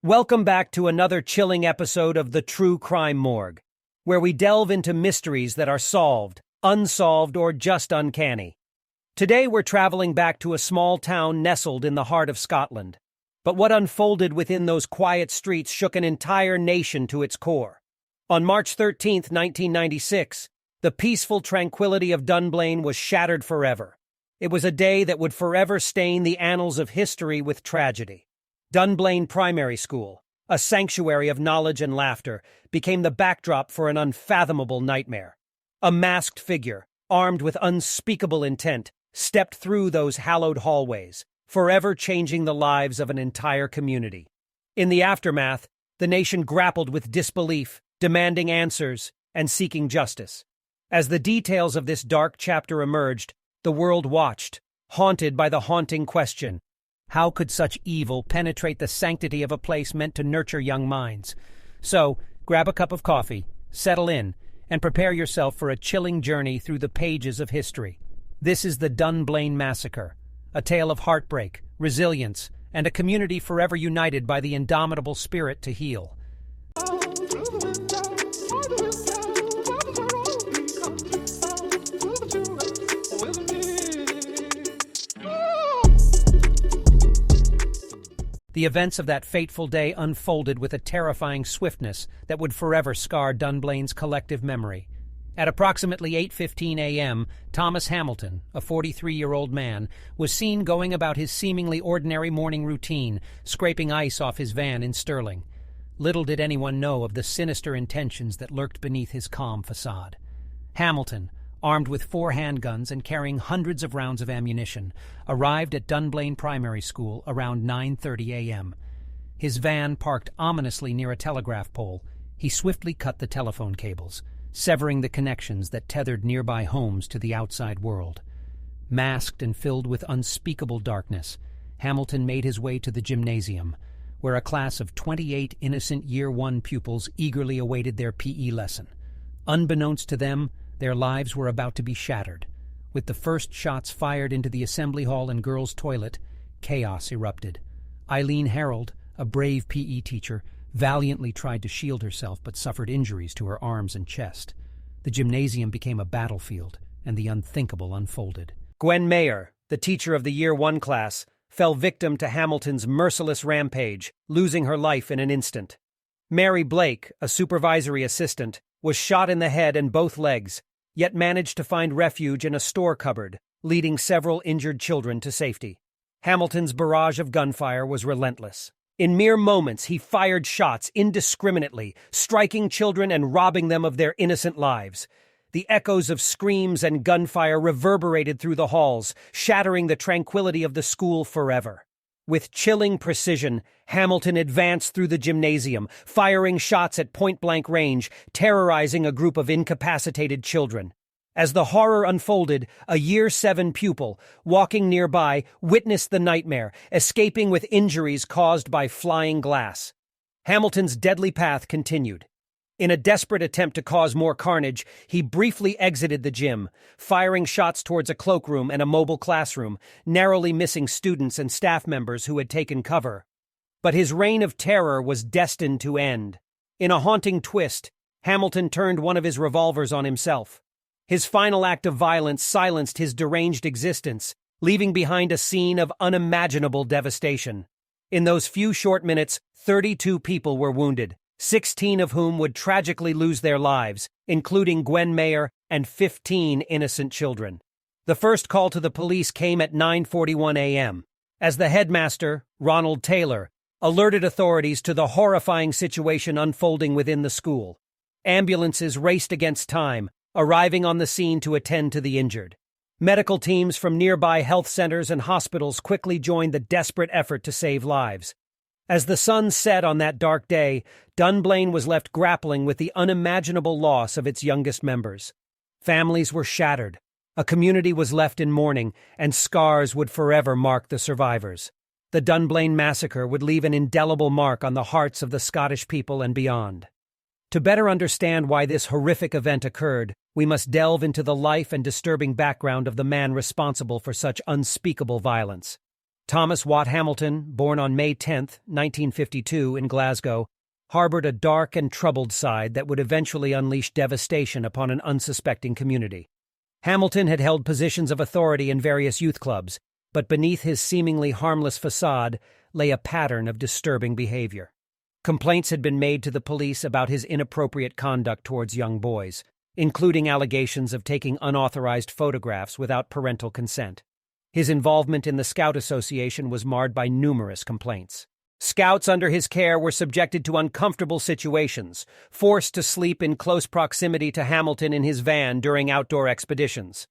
Welcome back to another chilling episode of the True Crime Morgue, where we delve into mysteries that are solved, unsolved, or just uncanny. Today we're traveling back to a small town nestled in the heart of Scotland. But what unfolded within those quiet streets shook an entire nation to its core. On March 13, 1996, the peaceful tranquility of Dunblane was shattered forever. It was a day that would forever stain the annals of history with tragedy. Dunblane Primary School, a sanctuary of knowledge and laughter, became the backdrop for an unfathomable nightmare. A masked figure, armed with unspeakable intent, stepped through those hallowed hallways, forever changing the lives of an entire community. In the aftermath, the nation grappled with disbelief, demanding answers, and seeking justice. As the details of this dark chapter emerged, the world watched, haunted by the haunting question: how could such evil penetrate the sanctity of a place meant to nurture young minds? So, grab a cup of coffee, settle in, and prepare yourself for a chilling journey through the pages of history. This is the Dunblane Massacre, a tale of heartbreak, resilience, and a community forever united by the indomitable spirit to heal. The events of that fateful day unfolded with a terrifying swiftness that would forever scar Dunblane's collective memory. At approximately 8:15 a.m., Thomas Hamilton, a 43-year-old man, was seen going about his seemingly ordinary morning routine, scraping ice off his van in Stirling. Little did anyone know of the sinister intentions that lurked beneath his calm facade. Hamilton, armed with 4 handguns and carrying hundreds of rounds of ammunition, arrived at Dunblane Primary School around 9:30 a.m. His van parked ominously near a telegraph pole. He swiftly cut the telephone cables, severing the connections that tethered nearby homes to the outside world. Masked and filled with unspeakable darkness, Hamilton made his way to the gymnasium, where a class of 28 innocent Year 1 pupils eagerly awaited their PE lesson. Unbeknownst to them, their lives were about to be shattered. With the first shots fired into the assembly hall and girls' toilet, chaos erupted. Eileen Harold, a brave PE teacher, valiantly tried to shield herself but suffered injuries to her arms and chest. The gymnasium became a battlefield, and the unthinkable unfolded. Gwen Mayer, the teacher of the Year 1 class, fell victim to Hamilton's merciless rampage, losing her life in an instant. Mary Blake, a supervisory assistant, was shot in the head and both legs, yet managed to find refuge in a store cupboard, leading several injured children to safety. Hamilton's barrage of gunfire was relentless. In mere moments, he fired shots indiscriminately, striking children and robbing them of their innocent lives. The echoes of screams and gunfire reverberated through the halls, shattering the tranquility of the school forever. With chilling precision, Hamilton advanced through the gymnasium, firing shots at point-blank range, terrorizing a group of incapacitated children. As the horror unfolded, a Year 7 pupil, walking nearby, witnessed the nightmare, escaping with injuries caused by flying glass. Hamilton's deadly path continued. In a desperate attempt to cause more carnage, he briefly exited the gym, firing shots towards a cloakroom and a mobile classroom, narrowly missing students and staff members who had taken cover. But his reign of terror was destined to end. In a haunting twist, Hamilton turned one of his revolvers on himself. His final act of violence silenced his deranged existence, leaving behind a scene of unimaginable devastation. In those few short minutes, 32 people were wounded, 16 of whom would tragically lose their lives, including Gwen Mayer and 15 innocent children. The first call to the police came at 9:41 a.m., as the headmaster, Ronald Taylor, alerted authorities to the horrifying situation unfolding within the school. Ambulances raced against time, arriving on the scene to attend to the injured. Medical teams from nearby health centers and hospitals quickly joined the desperate effort to save lives. As the sun set on that dark day, Dunblane was left grappling with the unimaginable loss of its youngest members. Families were shattered, a community was left in mourning, and scars would forever mark the survivors. The Dunblane Massacre would leave an indelible mark on the hearts of the Scottish people and beyond. To better understand why this horrific event occurred, we must delve into the life and disturbing background of the man responsible for such unspeakable violence. Thomas Watt Hamilton, born on May 10, 1952, in Glasgow, harbored a dark and troubled side that would eventually unleash devastation upon an unsuspecting community. Hamilton had held positions of authority in various youth clubs, but beneath his seemingly harmless facade lay a pattern of disturbing behavior. Complaints had been made to the police about his inappropriate conduct towards young boys, including allegations of taking unauthorized photographs without parental consent. His involvement in the Scout Association was marred by numerous complaints. Scouts under his care were subjected to uncomfortable situations, forced to sleep in close proximity to Hamilton in his van during outdoor expeditions.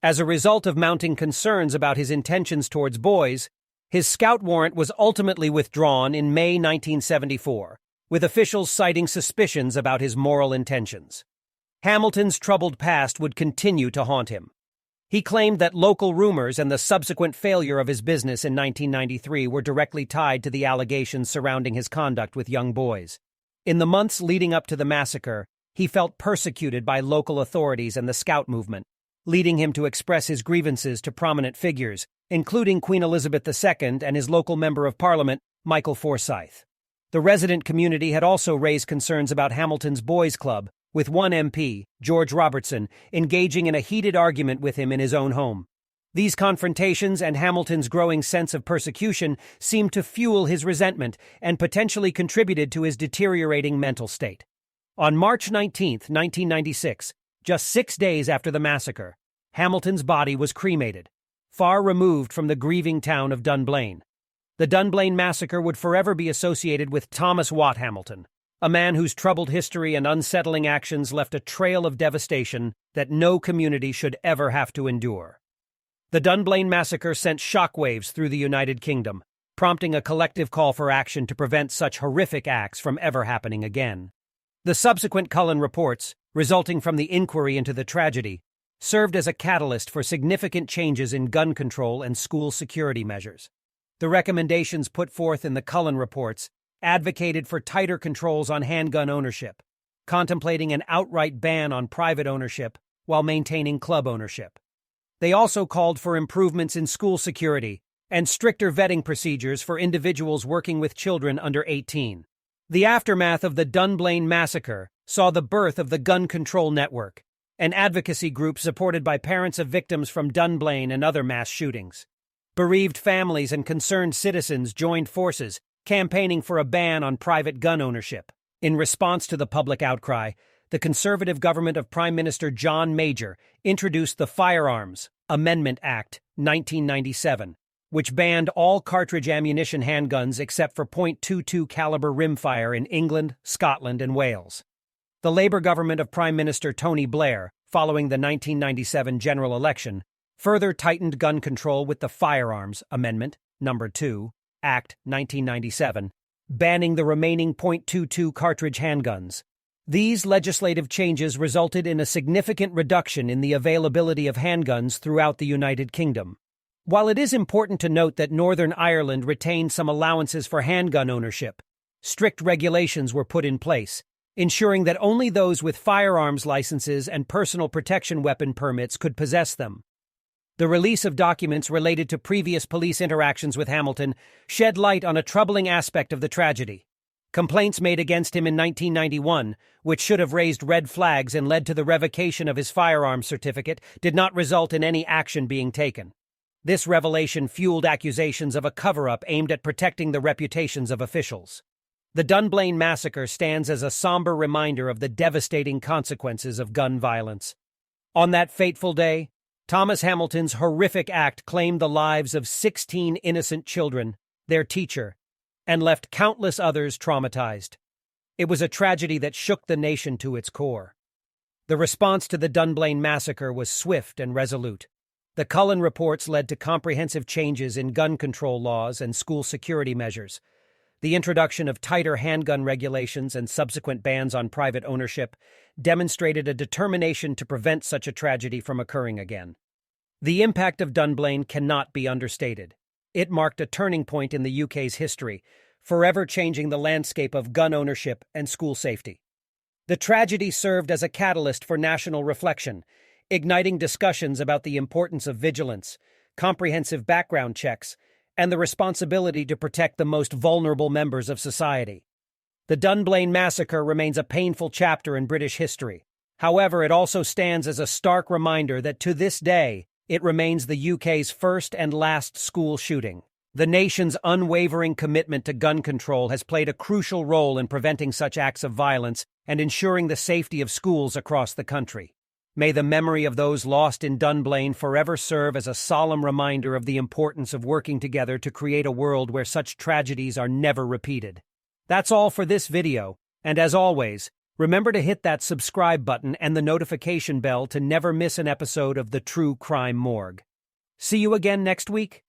As a result of mounting concerns about his intentions towards boys, his scout warrant was ultimately withdrawn in May 1974, with officials citing suspicions about his moral intentions. Hamilton's troubled past would continue to haunt him. He claimed that local rumors and the subsequent failure of his business in 1993 were directly tied to the allegations surrounding his conduct with young boys. In the months leading up to the massacre, he felt persecuted by local authorities and the Scout movement, leading him to express his grievances to prominent figures, including Queen Elizabeth II and his local Member of Parliament, Michael Forsyth. The resident community had also raised concerns about Hamilton's Boys' Club, with one MP, George Robertson, engaging in a heated argument with him in his own home. These confrontations and Hamilton's growing sense of persecution seemed to fuel his resentment and potentially contributed to his deteriorating mental state. On March 19, 1996, just 6 days after the massacre, Hamilton's body was cremated, far removed from the grieving town of Dunblane. The Dunblane massacre would forever be associated with Thomas Watt Hamilton, a man whose troubled history and unsettling actions left a trail of devastation that no community should ever have to endure. The Dunblane massacre sent shockwaves through the United Kingdom, prompting a collective call for action to prevent such horrific acts from ever happening again. The subsequent Cullen reports, resulting from the inquiry into the tragedy, served as a catalyst for significant changes in gun control and school security measures. The recommendations put forth in the Cullen reports advocated for tighter controls on handgun ownership, contemplating an outright ban on private ownership while maintaining club ownership. They also called for improvements in school security and stricter vetting procedures for individuals working with children under 18. The aftermath of the Dunblane massacre saw the birth of the Gun Control Network, an advocacy group supported by parents of victims from Dunblane and other mass shootings. Bereaved families and concerned citizens joined forces, campaigning for a ban on private gun ownership. In response to the public outcry, the conservative government of Prime Minister John Major introduced the Firearms Amendment Act 1997, which banned all cartridge ammunition handguns except for .22 caliber rimfire in England, Scotland, and Wales. The Labour government of Prime Minister Tony Blair, following the 1997 general election, further tightened gun control with the Firearms Amendment No. 2, Act 1997, banning the remaining .22 cartridge handguns. These legislative changes resulted in a significant reduction in the availability of handguns throughout the United Kingdom. While it is important to note that Northern Ireland retained some allowances for handgun ownership, strict regulations were put in place, ensuring that only those with firearms licenses and personal protection weapon permits could possess them. The release of documents related to previous police interactions with Hamilton shed light on a troubling aspect of the tragedy. Complaints made against him in 1991, which should have raised red flags and led to the revocation of his firearms certificate, did not result in any action being taken. This revelation fueled accusations of a cover-up aimed at protecting the reputations of officials. The Dunblane massacre stands as a somber reminder of the devastating consequences of gun violence. On that fateful day, Thomas Hamilton's horrific act claimed the lives of 16 innocent children, their teacher, and left countless others traumatized. It was a tragedy that shook the nation to its core. The response to the Dunblane massacre was swift and resolute. The Cullen reports led to comprehensive changes in gun control laws and school security measures. The introduction of tighter handgun regulations and subsequent bans on private ownership demonstrated a determination to prevent such a tragedy from occurring again. The impact of Dunblane cannot be understated. It marked a turning point in the UK's history, forever changing the landscape of gun ownership and school safety. The tragedy served as a catalyst for national reflection, igniting discussions about the importance of vigilance, comprehensive background checks, and the responsibility to protect the most vulnerable members of society. The Dunblane massacre remains a painful chapter in British history. However, it also stands as a stark reminder that to this day, it remains the UK's first and last school shooting. The nation's unwavering commitment to gun control has played a crucial role in preventing such acts of violence and ensuring the safety of schools across the country. May the memory of those lost in Dunblane forever serve as a solemn reminder of the importance of working together to create a world where such tragedies are never repeated. That's all for this video, and as always, remember to hit that subscribe button and the notification bell to never miss an episode of the True Crime Morgue. See you again next week.